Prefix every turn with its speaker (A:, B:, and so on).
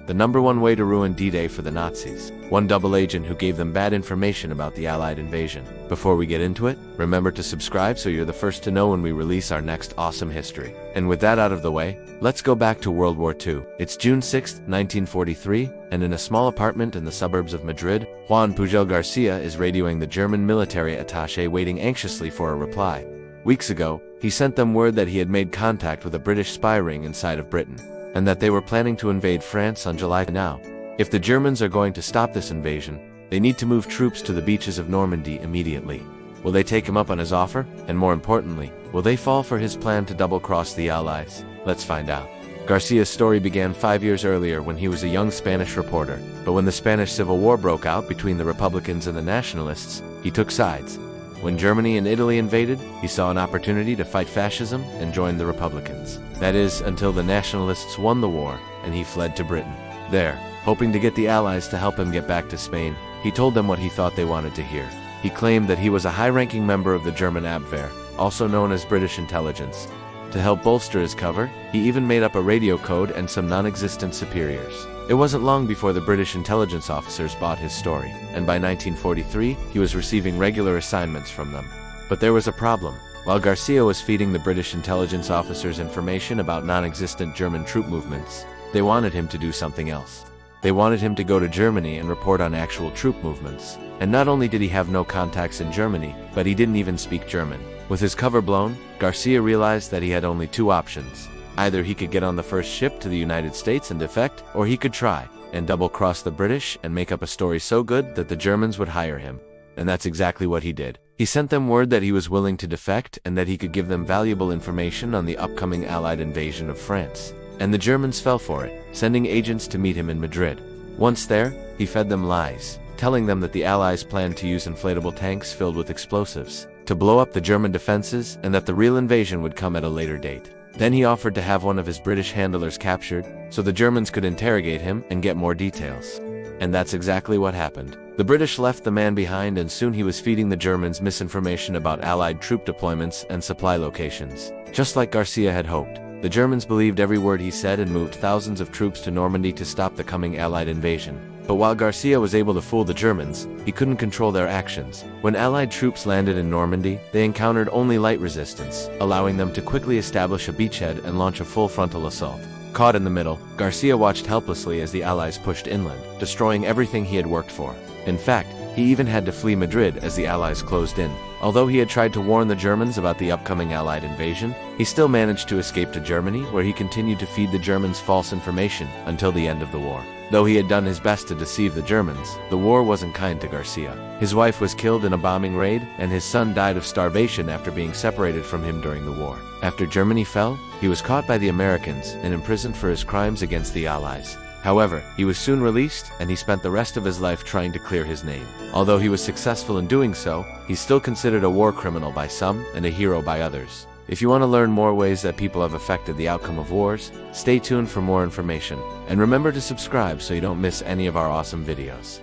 A: the #1 way to ruin D-Day for the Nazis. One double agent who gave them bad information about the Allied invasion. Before we get into it, remember to subscribe so you're the first to know when we release our next awesome history. And with that out of the way, let's go back to World War II. It's June 6, 1943, and in a small apartment in the suburbs of Madrid, Juan Pujol Garcia is radioing the German military attaché, waiting anxiously for a reply. Weeks ago, he sent them word that he had made contact with a British spy ring inside of Britain, and that they were planning to invade France on July. Now, if the Germans are going to stop this invasion, they need to move troops to the beaches of Normandy immediately. Will they take him up on his offer? And more importantly, will they fall for his plan to double-cross the Allies? Let's find out. Garcia's story began 5 years earlier when he was a young Spanish reporter. But when the Spanish Civil War broke out between the Republicans and the Nationalists, he took sides. When Germany and Italy invaded, he saw an opportunity to fight fascism and join the Republicans. That is, until the Nationalists won the war and he fled to Britain. There, hoping to get the Allies to help him get back to Spain, he told them what he thought they wanted to hear. He claimed that he was a high-ranking member of the German Abwehr, also known as British intelligence. To help bolster his cover, he even made up a radio code and some non-existent superiors. It wasn't long before the British intelligence officers bought his story, and by 1943, he was receiving regular assignments from them. But there was a problem. While Garcia was feeding the British intelligence officers information about non-existent German troop movements, they wanted him to do something else. They wanted him to go to Germany and report on actual troop movements. And not only did he have no contacts in Germany, but he didn't even speak German. With his cover blown, Garcia realized that he had only two options. Either he could get on the first ship to the United States and defect, or he could try and double-cross the British and make up a story so good that the Germans would hire him. And that's exactly what he did. He sent them word that he was willing to defect and that he could give them valuable information on the upcoming Allied invasion of France. And the Germans fell for it, sending agents to meet him in Madrid. Once there, he fed them lies, telling them that the Allies planned to use inflatable tanks filled with explosives to blow up the German defenses and that the real invasion would come at a later date. Then he offered to have one of his British handlers captured so the Germans could interrogate him and get more details. And that's exactly what happened. The British left the man behind and soon he was feeding the Germans misinformation about Allied troop deployments and supply locations. Just like Garcia had hoped, the Germans believed every word he said and moved thousands of troops to Normandy to stop the coming Allied invasion. But while Garcia was able to fool the Germans, he couldn't control their actions. When Allied troops landed in Normandy, they encountered only light resistance, allowing them to quickly establish a beachhead and launch a full frontal assault. Caught in the middle, Garcia watched helplessly as the Allies pushed inland, destroying everything he had worked for. In fact, he even had to flee Madrid as the Allies closed in. Although he had tried to warn the Germans about the upcoming Allied invasion, he still managed to escape to Germany, where he continued to feed the Germans false information until the end of the war. Though he had done his best to deceive the Germans, the war wasn't kind to Garcia. His wife was killed in a bombing raid, and his son died of starvation after being separated from him during the war. After Germany fell, he was caught by the Americans and imprisoned for his crimes against the Allies. However, he was soon released, and he spent the rest of his life trying to clear his name. Although he was successful in doing so, he's still considered a war criminal by some and a hero by others. If you want to learn more ways that people have affected the outcome of wars, stay tuned for more information. And remember to subscribe so you don't miss any of our awesome videos.